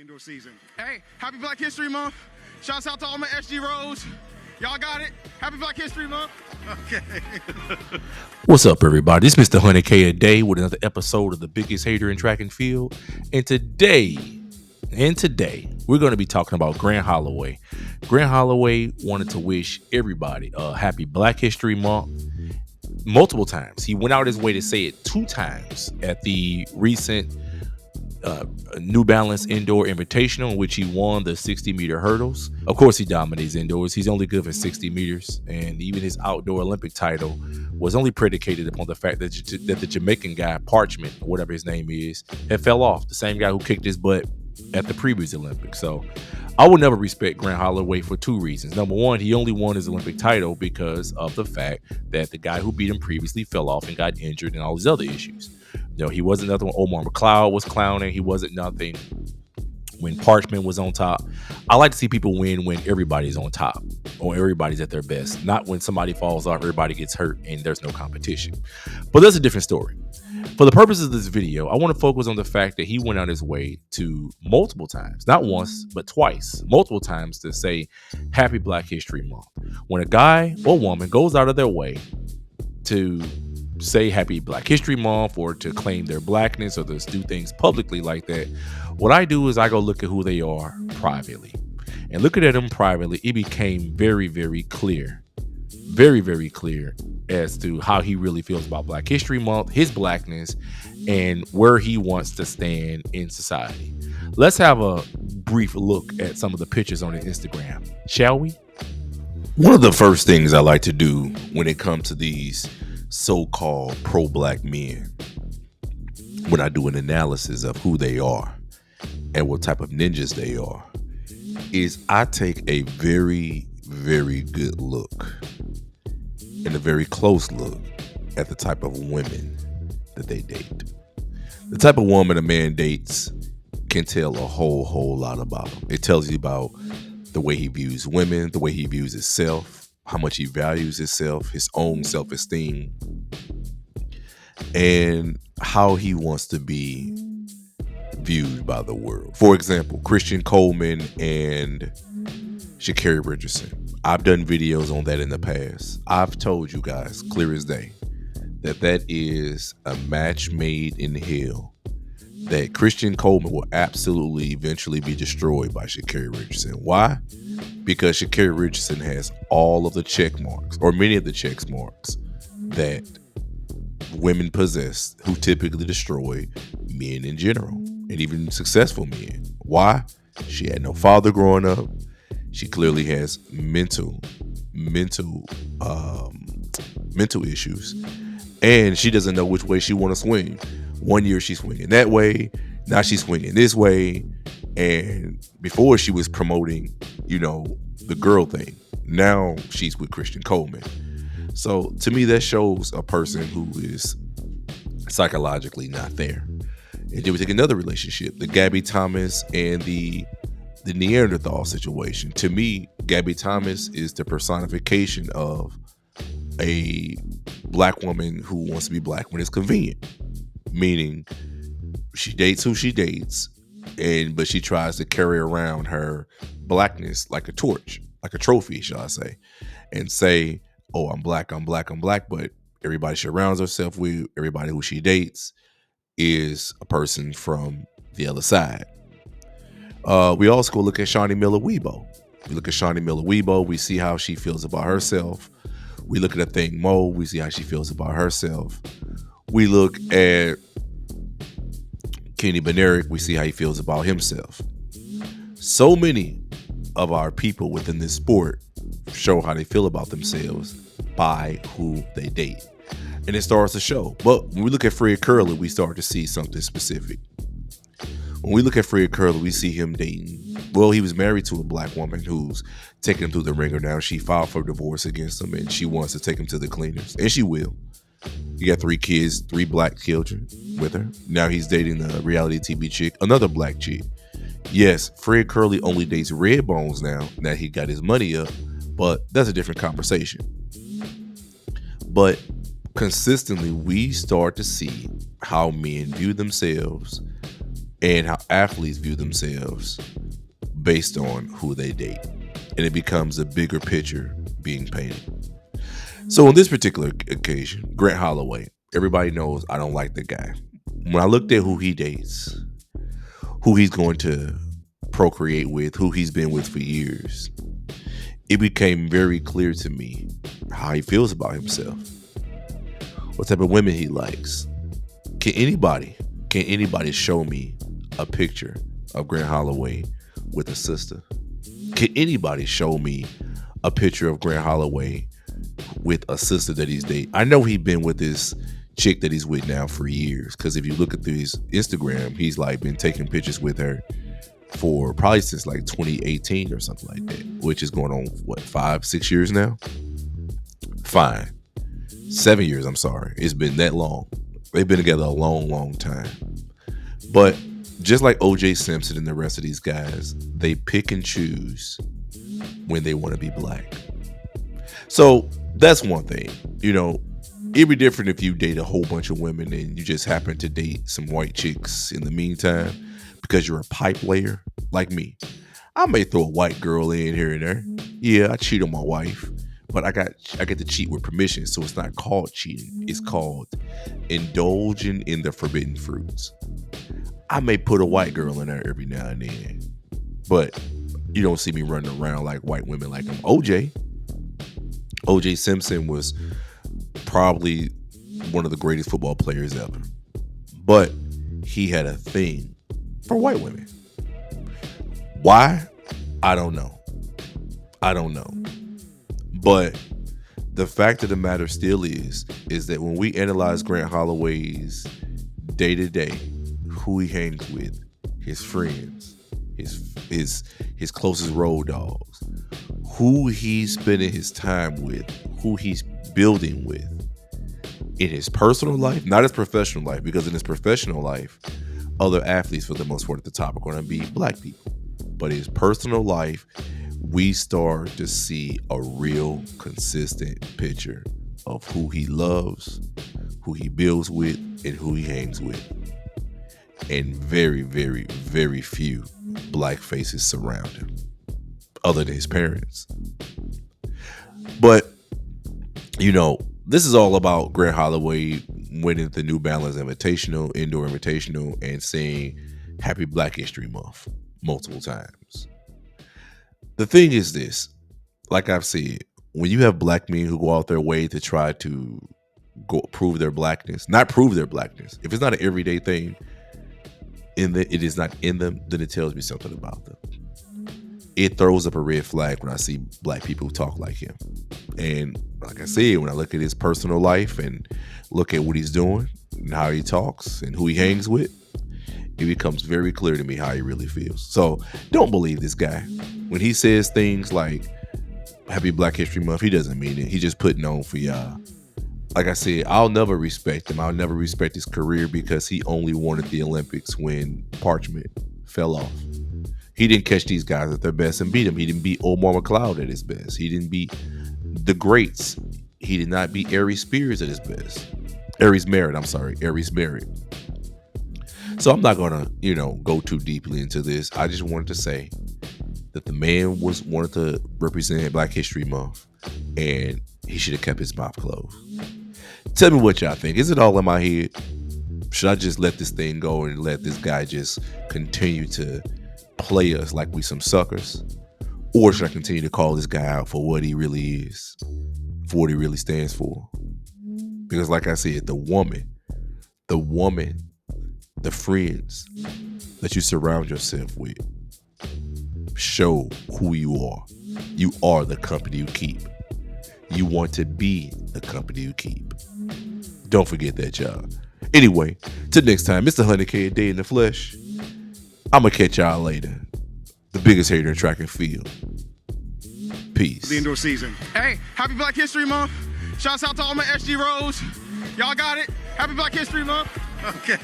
indoor season. Hey, happy Black History Month. Shouts out to all my SG Rows. Y'all got it? Happy Black History Month. Okay. What's up, everybody? It's Mr. 100K a day with another episode of the biggest hater in track and field. And today, we're going to be talking about Grant Holloway. Grant Holloway wanted to wish everybody a happy Black History Month multiple times. He went out his way to say it 2 times at the recent New Balance Indoor Invitational, in which he won the 60-meter hurdles. Of course, he dominates indoors. He's only good for 60 meters, and even his outdoor Olympic title was only predicated upon the fact that the Jamaican guy, Parchment, or whatever his name is, had fell off. The same guy who kicked his butt at the previous Olympics. So I would never respect Grant Holloway for 2 reasons. Number one, he only won his Olympic title because of the fact that the guy who beat him previously fell off and got injured and all these other issues. You know, he wasn't nothing when Omar McLeod was clowning. He wasn't nothing when Parchment was on top. I like to see people win when everybody's on top or everybody's at their best, not when somebody falls off, everybody gets hurt, and there's no competition. But that's a different story. For the purposes of this video, I want to focus on the fact that he went out his way to multiple times, not once, but twice, multiple times to say Happy Black History Month. When a guy or woman goes out of their way to say Happy Black History Month or to claim their blackness or to do things publicly like that, what I do is I go look at who they are privately. And looking at them privately, it became very, very clear as to how he really feels about Black History Month, his blackness, and where he wants to stand in society. Let's have a brief look at some of the pictures on his Instagram, shall we? One of the first things I like to do when it comes to these so-called pro-black men, when I do an analysis of who they are and what type of ninjas they are, is I take a very, very good look and a very close look at the type of women that they date. The type of woman a man dates can tell a whole lot about him. It tells you about the way he views women, the way he views himself, how much he values himself, his own self-esteem, and how he wants to be viewed by the world. For example, Christian Coleman and Sha'Carri Richardson. I've done videos on that in the past. I've told you guys, clear as day, that is a match made in hell. That Christian Coleman will absolutely eventually be destroyed by Sha'Carri Richardson. Why? Because Sha'Carri Richardson has all of the check marks, or many of the check marks, that women possess who typically destroy men in general, and even successful men. Why? She had no father growing up. She clearly has mental issues, and she doesn't know which way she want to swing. One year she's swinging that way, now she's swinging this way, and before she was promoting, the girl thing. Now she's with Christian Coleman. So to me, that shows a person who is psychologically not there. And then we take another relationship, the Gabby Thomas and the Neanderthal situation. To me, Gabby Thomas is the personification of a black woman who wants to be black when it's convenient. Meaning she dates who she dates, but she tries to carry around her blackness like a torch, like a trophy, shall I say, and say, oh, I'm black, but everybody she surrounds herself with, everybody who she dates is a person from the other side. We also go look at Shawnee Miller-Weibo. We look at Shawnee Miller-Weibo, we see how she feels about herself. We look at a thing Mo, we see how she feels about herself. We look at Kenny Benerick, we see how he feels about himself. So many of our people within this sport show how they feel about themselves by who they date. And it starts to show. But when we look at Fred Curley, we start to see something specific. When we look at Fred Curley, we see him dating. Well, he was married to a black woman who's taking him through the ringer now. She filed for divorce against him, and she wants to take him to the cleaners. And she will. He got 3 kids, 3 black children with her. Now he's dating the reality TV chick, another black chick. Yes, Fred Curley only dates red bones now that he got his money up, but that's a different conversation. But consistently, we start to see how men view themselves and how athletes view themselves based on who they date. And it becomes a bigger picture being painted. So on this particular occasion, Grant Holloway, everybody knows I don't like the guy. When I looked at who he dates, who he's going to procreate with, who he's been with for years, it became very clear to me how he feels about himself, what type of women he likes. Can anybody show me a picture of Grant Holloway with a sister? Can anybody show me a picture of Grant Holloway with a sister that he's dating? I know he's been with this chick that he's with now for years, because if you look at his Instagram, he's like been taking pictures with her for probably since like 2018 or something like that, which is going on, what, 5-6 years now? Fine. 7 years, I'm sorry. It's been that long. They've been together a long time. But just like O.J. Simpson and the rest of these guys, they pick and choose when they want to be black. So that's one thing. You know, it'd be different if you date a whole bunch of women and you just happen to date some white chicks in the meantime because you're a pipe layer like me. I may throw a white girl in here and there. Yeah, I cheat on my wife, but I get to cheat with permission, so it's not called cheating. It's called indulging in the forbidden fruits. I may put a white girl in there every now and then, but you don't see me running around like white women like I'm OJ. O.J. Simpson was probably one of the greatest football players ever, but he had a thing for white women. Why? I don't know. But the fact of the matter still is that when we analyze Grant Holloway's day-to-day, who he hangs with, his friends, his closest road dogs, who he's spending his time with, who he's building with in his personal life, not his professional life, because in his professional life, other athletes for the most part at the top are going to be black people. But his personal life, we start to see a real consistent picture of who he loves, who he builds with, and who he hangs with. And very, very, very few black faces surround him, other than his parents. But, you know, this is all about Grant Holloway winning the New Balance Invitational, Indoor Invitational, and saying Happy Black History Month multiple times. The thing is this, like I've said, when you have black men who go out their way to try to prove their blackness, not prove their blackness, if it's not an everyday thing, it is not in them, then it tells me something about them. It throws up a red flag when I see black people who talk like him. And like I said, when I look at his personal life and look at what he's doing and how he talks and who he hangs with, it becomes very clear to me how he really feels. So don't believe this guy. When he says things like Happy Black History Month, he doesn't mean it. He's just putting on for y'all. Like I said, I'll never respect him. I'll never respect his career because he only wanted the Olympics when Parchment fell off. He didn't catch these guys at their best and beat them. He didn't beat Omar McLeod at his best. He didn't beat the greats. He did not beat Aries Spears at his best. Aries Merritt. So I'm not going to, go too deeply into this. I just wanted to say that the man wanted to represent Black History Month, and he should have kept his mouth closed. Tell me what y'all think. Is it all in my head? Should I just let this thing go and let this guy just continue to play us like we some suckers? Or should I continue to call this guy out for what he really is, for what he really stands for? Because like I said, the woman, the friends that you surround yourself with show who you are. You are the company you keep. You want to be the company you keep. Don't forget that, y'all. Anyway, till next time, Mr. 100K a day in the flesh. I'm going to catch y'all later. The biggest hater in track and field. Peace. The indoor season. Hey, happy Black History Month. Shouts out to all my SG Rose. Y'all got it. Happy Black History Month. Okay.